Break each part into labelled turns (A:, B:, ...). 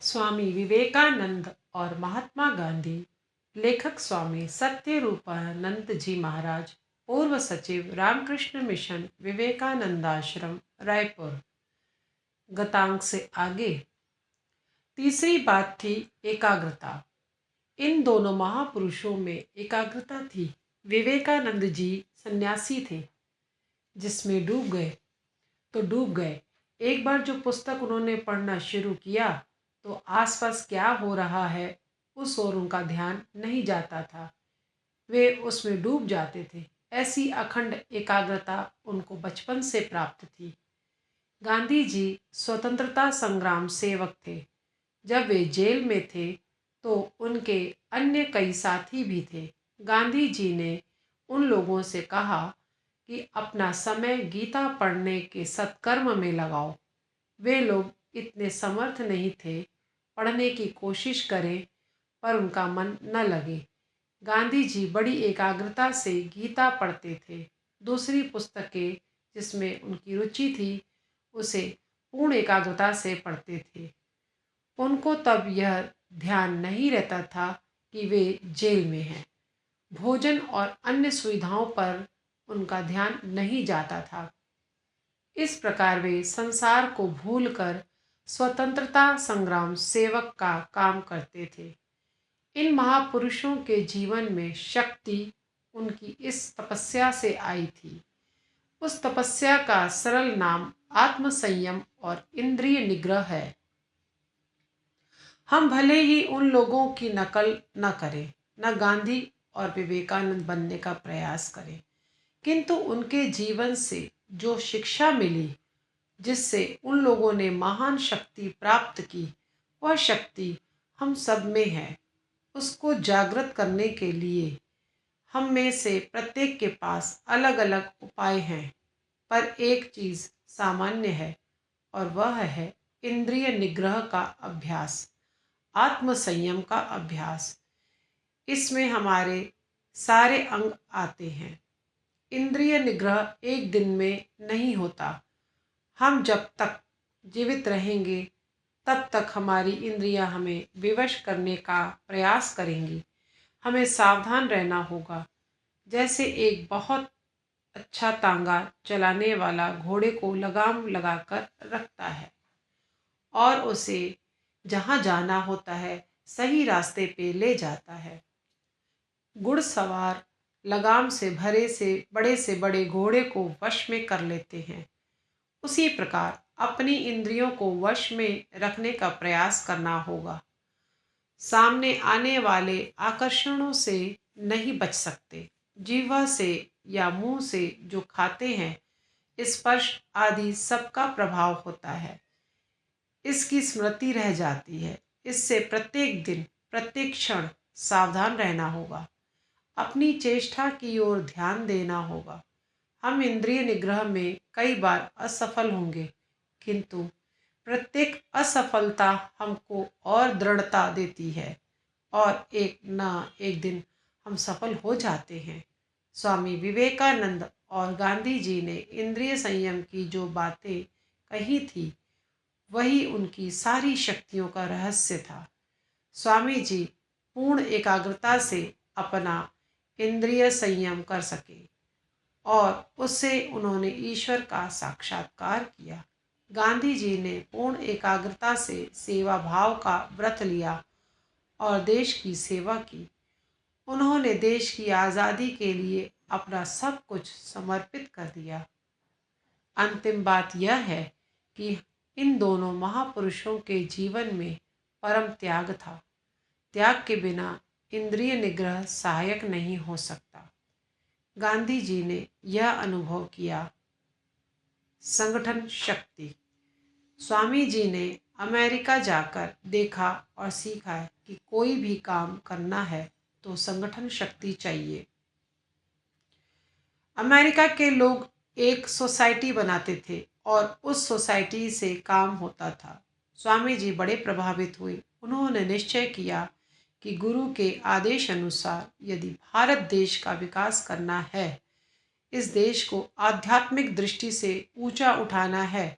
A: स्वामी विवेकानंद और महात्मा गांधी। लेखक स्वामी सत्यरूपानंद जी महाराज, पूर्व सचिव, रामकृष्ण मिशन, विवेकानंदाश्रम, रायपुर। गतांक से आगे। तीसरी बात थी एकाग्रता। इन दोनों महापुरुषों में एकाग्रता थी। विवेकानंद जी सन्यासी थे, जिसमें डूब गए तो डूब गए। एक बार जो पुस्तक उन्होंने पढ़ना शुरू किया तो आसपास क्या हो रहा है उस ओर उनका ध्यान नहीं जाता था। वे उसमें डूब जाते थे। ऐसी अखंड एकाग्रता उनको बचपन से प्राप्त थी। गांधी जी स्वतंत्रता संग्राम सेवक थे। जब वे जेल में थे तो उनके अन्य कई साथी भी थे। गांधी जी ने उन लोगों से कहा कि अपना समय गीता पढ़ने के सत्कर्म में लगाओ। वे लोग इतने समर्थ नहीं थे, पढ़ने की कोशिश करें पर उनका मन न लगे। गांधी जी बड़ी एकाग्रता से गीता पढ़ते थे। दूसरी पुस्तकें जिसमें उनकी रुचि थी उसे पूर्ण एकाग्रता से पढ़ते थे। उनको तब यह ध्यान नहीं रहता था कि वे जेल में हैं। भोजन और अन्य सुविधाओं पर उनका ध्यान नहीं जाता था। इस प्रकार वे संसार को भूलकर स्वतंत्रता संग्राम सेवक का काम करते थे। इन महापुरुषों के जीवन में शक्ति उनकी इस तपस्या से आई थी। उस तपस्या का सरल नाम आत्मसंयम और इंद्रिय निग्रह है। हम भले ही उन लोगों की नकल न करें, न गांधी और विवेकानंद बनने का प्रयास करें, किंतु उनके जीवन से जो शिक्षा मिली, जिससे उन लोगों ने महान शक्ति प्राप्त की, वह शक्ति हम सब में है। उसको जागृत करने के लिए हम में से प्रत्येक के पास अलग अलग उपाय हैं, पर एक चीज़ सामान्य है और वह है इंद्रिय निग्रह का अभ्यास, आत्मसंयम का अभ्यास। इसमें हमारे सारे अंग आते हैं। इंद्रिय निग्रह एक दिन में नहीं होता। हम जब तक जीवित रहेंगे तब तक हमारी इंद्रियां हमें विवश करने का प्रयास करेंगी। हमें सावधान रहना होगा। जैसे एक बहुत अच्छा तांगा चलाने वाला घोड़े को लगाम लगाकर रखता है और उसे जहाँ जाना होता है सही रास्ते पे ले जाता है। घुड़सवार लगाम से बड़े घोड़े को वश में कर लेते हैं। उसी प्रकार अपनी इंद्रियों को वश में रखने का प्रयास करना होगा। सामने आने वाले आकर्षणों से नहीं बच सकते। जीवा से या मुंह से जो खाते हैं, स्पर्श आदि सबका प्रभाव होता है। इसकी स्मृति रह जाती है। इससे प्रत्येक दिन प्रत्येक क्षण सावधान रहना होगा। अपनी चेष्टा की ओर ध्यान देना होगा। हम इंद्रिय निग्रह में कई बार असफल होंगे, किंतु प्रत्येक असफलता हमको और दृढ़ता देती है और एक न एक दिन हम सफल हो जाते हैं। स्वामी विवेकानंद और गांधी जी ने इंद्रिय संयम की जो बातें कही थी, वही उनकी सारी शक्तियों का रहस्य था। स्वामी जी पूर्ण एकाग्रता से अपना इंद्रिय संयम कर सके और उससे उन्होंने ईश्वर का साक्षात्कार किया। गांधी जी ने पूर्ण एकाग्रता से सेवा भाव का व्रत लिया और देश की सेवा की। उन्होंने देश की आज़ादी के लिए अपना सब कुछ समर्पित कर दिया। अंतिम बात यह है कि इन दोनों महापुरुषों के जीवन में परम त्याग था। त्याग के बिना इंद्रिय निग्रह सहायक नहीं हो सकता। गांधी जी ने यह अनुभव किया। संगठन शक्ति। स्वामी जी ने अमेरिका जाकर देखा और सीखा कि कोई भी काम करना है तो संगठन शक्ति चाहिए। अमेरिका के लोग एक सोसाइटी बनाते थे और उस सोसाइटी से काम होता था। स्वामी जी बड़े प्रभावित हुए। उन्होंने निश्चय किया कि गुरु के आदेश अनुसार यदि भारत देश का विकास करना है, इस देश को आध्यात्मिक दृष्टि से ऊंचा उठाना है,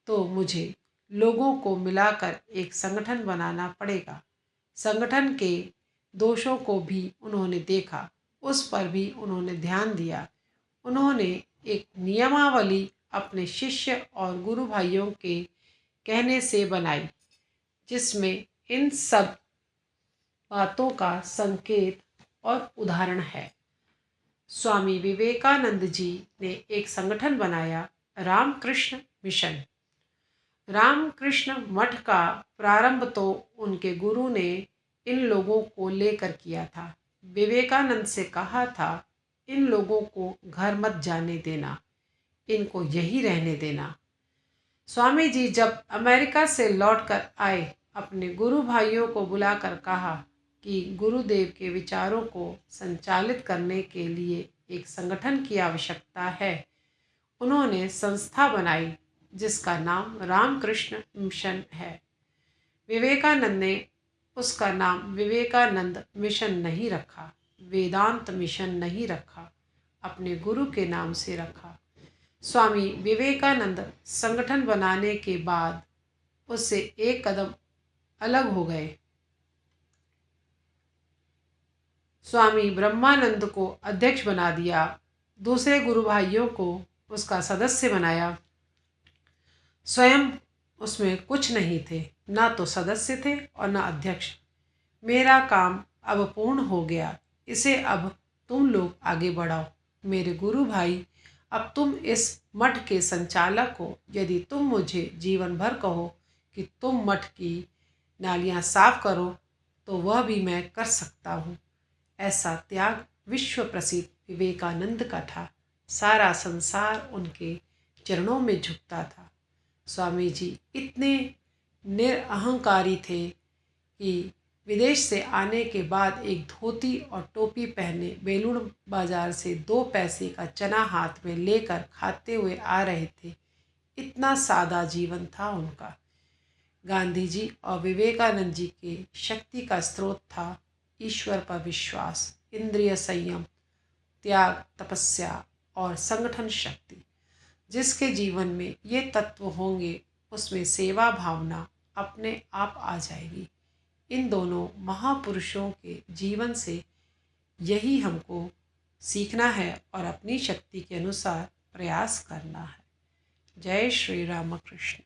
A: तो मुझे लोगों को मिलाकर एक संगठन बनाना पड़ेगा। संगठन के दोषों को भी उन्होंने देखा, उस पर भी उन्होंने ध्यान दिया। उन्होंने एक नियमावली अपने शिष्य और गुरु भाइयों के कहने से बनाई, जिसमें इन सब बातों का संकेत और उदाहरण है। स्वामी विवेकानंद जी ने एक संगठन बनाया, रामकृष्ण मिशन। रामकृष्ण मठ का प्रारंभ तो उनके गुरु ने इन लोगों को लेकर किया था। विवेकानंद से कहा था, इन लोगों को घर मत जाने देना, इनको यहीं रहने देना। स्वामी जी जब अमेरिका से लौटकर आए, अपने गुरु भाइयों को बुलाकर कहा कि गुरुदेव के विचारों को संचालित करने के लिए एक संगठन की आवश्यकता है। उन्होंने संस्था बनाई जिसका नाम रामकृष्ण मिशन है। विवेकानंद ने उसका नाम विवेकानंद मिशन नहीं रखा, वेदांत मिशन नहीं रखा, अपने गुरु के नाम से रखा। स्वामी विवेकानंद संगठन बनाने के बाद उससे एक कदम अलग हो गए। स्वामी ब्रह्मानंद को अध्यक्ष बना दिया, दूसरे गुरु भाइयों को उसका सदस्य बनाया। स्वयं उसमें कुछ नहीं थे, ना तो सदस्य थे और ना अध्यक्ष। मेरा काम अब पूर्ण हो गया, इसे अब तुम लोग आगे बढ़ाओ। मेरे गुरु भाई, अब तुम इस मठ के संचालक हो। यदि तुम मुझे जीवन भर कहो कि तुम मठ की नालियां साफ करो, तो वह भी मैं कर सकता हूँ। ऐसा त्याग विश्व प्रसिद्ध विवेकानंद का था। सारा संसार उनके चरणों में झुकता था। स्वामी जी इतने निरअहंकारी थे कि विदेश से आने के बाद एक धोती और टोपी पहने बेलूड़ बाजार से 2 पैसे का चना हाथ में लेकर खाते हुए आ रहे थे। इतना सादा जीवन था उनका। गांधी जी और विवेकानंद जी के शक्ति का स्रोत था ईश्वर पर विश्वास, इंद्रिय संयम, त्याग, तपस्या और संगठन शक्ति। जिसके जीवन में ये तत्व होंगे, उसमें सेवा भावना अपने आप आ जाएगी। इन दोनों महापुरुषों के जीवन से यही हमको सीखना है और अपनी शक्ति के अनुसार प्रयास करना है। जय श्री राम कृष्ण।